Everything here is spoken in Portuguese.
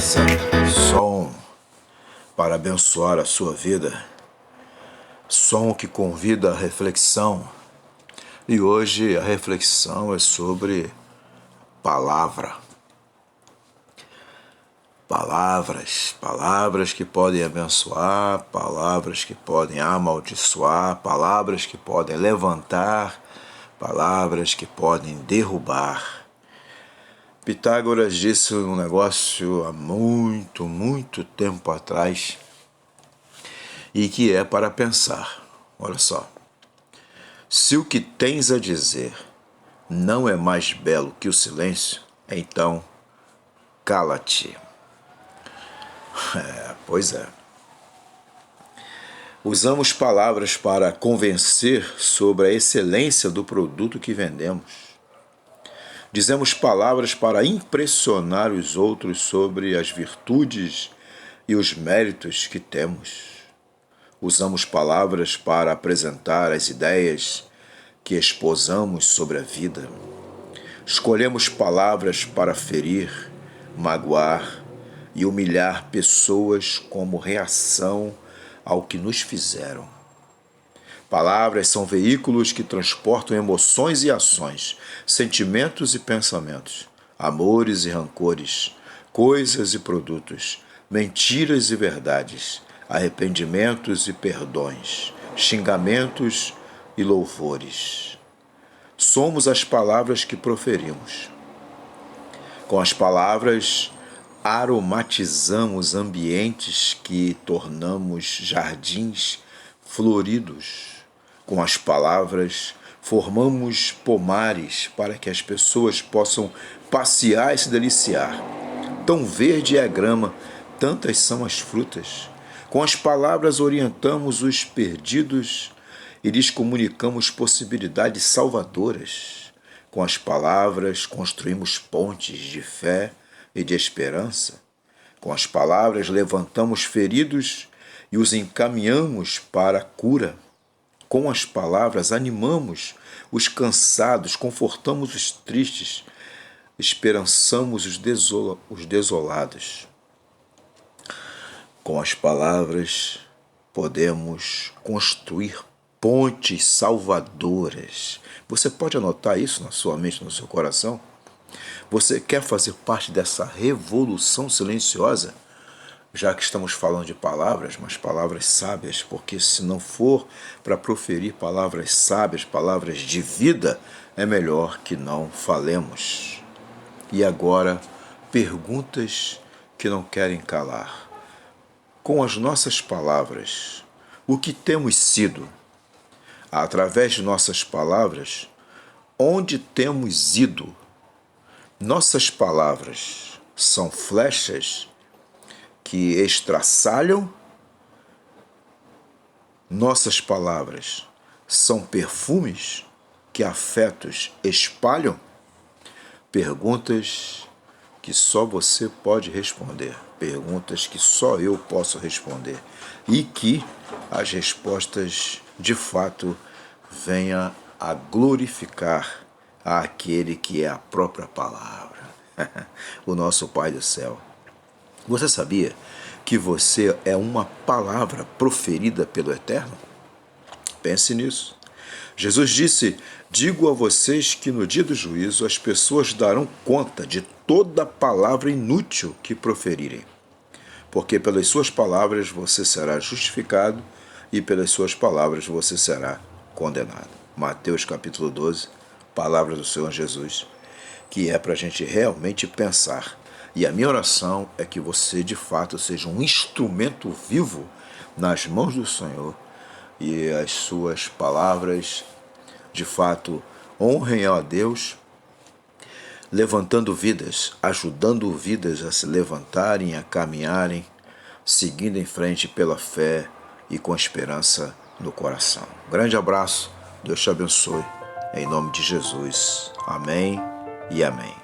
graça, som para abençoar a sua vida, som que convida à reflexão. E hoje a reflexão é sobre palavra. Palavras que podem abençoar, palavras que podem amaldiçoar, palavras que podem levantar, palavras que podem derrubar. Pitágoras disse um negócio há muito tempo atrás e que é para pensar. Olha só. Se o que tens a dizer não é mais belo que o silêncio, então cala-te. Pois é. Usamos palavras para convencer sobre a excelência do produto que vendemos. Dizemos palavras para impressionar os outros sobre as virtudes e os méritos que temos. Usamos palavras para apresentar as ideias que esposamos sobre a vida. Escolhemos palavras para ferir, magoar e humilhar pessoas como reação ao que nos fizeram. Palavras são veículos que transportam emoções e ações, sentimentos e pensamentos, amores e rancores, coisas e produtos, mentiras e verdades, arrependimentos e perdões, xingamentos e louvores. Somos as palavras que proferimos. Com as palavras, aromatizamos ambientes que tornamos jardins floridos. Com as palavras, formamos pomares para que as pessoas possam passear e se deliciar. Tão verde é a grama, tantas são as frutas. Com as palavras, orientamos os perdidos e lhes comunicamos possibilidades salvadoras. Com as palavras, construímos pontes de fé e de esperança. Com as palavras, levantamos feridos e os encaminhamos para a cura. Com as palavras, animamos os cansados, confortamos os tristes, esperançamos os desolados. Com as palavras, podemos construir pontes salvadoras. Você pode anotar isso na sua mente, no seu coração? Você quer fazer parte dessa revolução silenciosa? Já que estamos falando de palavras, mas palavras sábias, porque se não for para proferir palavras sábias, palavras de vida, é melhor que não falemos. E agora, perguntas que não querem calar. Com as nossas palavras, o que temos sido? Através de nossas palavras, onde temos ido? Nossas palavras são flechas que estraçalham? Nossas palavras são perfumes que afetos espalham? Perguntas que só você pode responder, perguntas que só eu posso responder e que as respostas de fato venham a glorificar aquele que é a própria palavra, o nosso Pai do céu. Você sabia que você é uma palavra proferida pelo Eterno? Pense nisso. Jesus disse: digo a vocês que no dia do juízo as pessoas darão conta de toda palavra inútil que proferirem. Porque pelas suas palavras você será justificado e pelas suas palavras você será condenado. Mateus capítulo 12, palavra do Senhor Jesus, que é para a gente realmente pensar. E a minha oração é que você, de fato, seja um instrumento vivo nas mãos do Senhor e as suas palavras, de fato, honrem a Deus, levantando vidas, ajudando vidas a se levantarem, a caminharem, seguindo em frente pela fé e com esperança no coração. Grande abraço, Deus te abençoe, em nome de Jesus. Amém e amém.